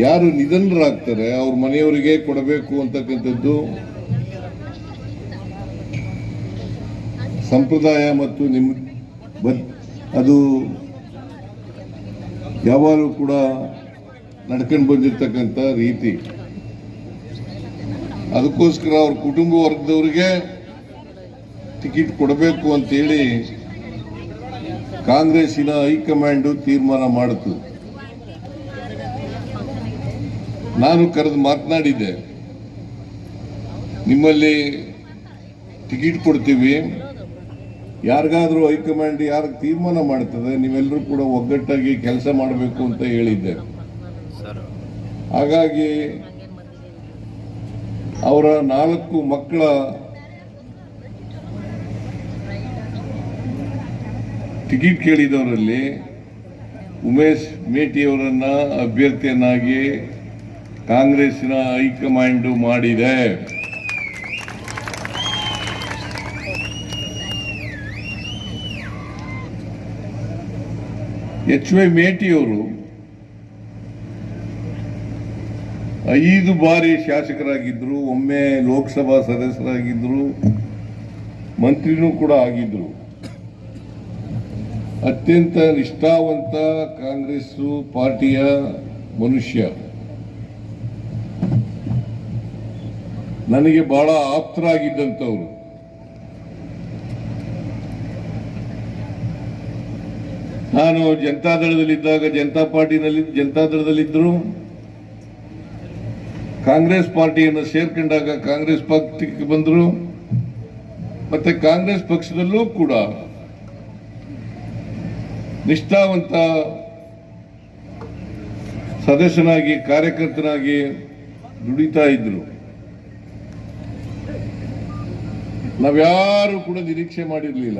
ಯಾರು ನಿಧನರಾಗ್ತಾರೆ ಅವ್ರ ಮನೆಯವರಿಗೆ ಕೊಡಬೇಕು ಅಂತಕ್ಕಂಥದ್ದು ಸಂಪ್ರದಾಯ ಮತ್ತು ಅದು ಯಾವಾಗಲೂ ಕೂಡ ನಡ್ಕೊಂಡು ಬಂದಿರತಕ್ಕಂಥ ರೀತಿ. ಅದಕ್ಕೋಸ್ಕರ ಅವ್ರ ಕುಟುಂಬ ವರ್ಗದವರಿಗೆ ಟಿಕೆಟ್ ಕೊಡಬೇಕು ಅಂತೇಳಿ ಕಾಂಗ್ರೆಸ್ಸಿನ ಹೈಕಮಾಂಡ್ ತೀರ್ಮಾನ ಮಾಡಿತು. ನಾನು ಕರೆದು ಮಾತನಾಡಿದ್ದೆ, ನಿಮ್ಮಲ್ಲಿ ಟಿಕೆಟ್ ಕೊಡ್ತೀವಿ, ಯಾರಿಗಾದ್ರೂ ಹೈಕಮಾಂಡ್ ಯಾರಿಗೆ ತೀರ್ಮಾನ ಮಾಡ್ತದೆ ನೀವೆಲ್ಲರೂ ಕೂಡ ಒಗ್ಗಟ್ಟಾಗಿ ಕೆಲಸ ಮಾಡಬೇಕು ಅಂತ ಹೇಳಿದ್ದೆ. ಹಾಗಾಗಿ ಅವರ 4 ಮಕ್ಕಳ ಟಿಕೆಟ್ ಕೇಳಿದವರಲ್ಲಿ ಉಮೇಶ್ ಮೇಟಿಯವರನ್ನ ಅಭ್ಯರ್ಥಿಯನ್ನಾಗಿ ಕಾಂಗ್ರೆಸ್ಸಿನ ಹೈಕಮಾಂಡ್ ಮಾಡಿದೆ. ಎಚ್.ವೈ. ಮೇಟಿಯವರು 5 ಬಾರಿ ಶಾಸಕರಾಗಿದ್ರು, ಒಮ್ಮೆ ಲೋಕಸಭಾ ಸದಸ್ಯರಾಗಿದ್ರು, ಮಂತ್ರಿನೂ ಕೂಡ ಆಗಿದ್ರು. ಅತ್ಯಂತ ನಿಷ್ಠಾವಂತ ಕಾಂಗ್ರೆಸ್ ಪಾರ್ಟಿಯ ಮನುಷ್ಯ. ನನಗೆ ಬಹಳ ಆಪ್ತರಾಗಿದ್ದಂಥವ್ರು. ನಾನು ಜನತಾದಳದಲ್ಲಿದ್ದಾಗ ಜನತಾದಳದಲ್ಲಿದ್ದರು, ಕಾಂಗ್ರೆಸ್ ಪಾರ್ಟಿಯನ್ನು ಸೇರ್ಕೊಂಡಾಗ ಕಾಂಗ್ರೆಸ್ ಪಕ್ಷಕ್ಕೆ ಬಂದರು, ಮತ್ತೆ ಕಾಂಗ್ರೆಸ್ ಪಕ್ಷದಲ್ಲೂ ಕೂಡ ನಿಷ್ಠಾವಂತ ಸದಸ್ಯನಾಗಿ ಕಾರ್ಯಕರ್ತನಾಗಿ ದುಡಿತಾ ಇದ್ರು. ನಾವ್ಯಾರು ಕೂಡ ನಿರೀಕ್ಷೆ ಮಾಡಿರಲಿಲ್ಲ.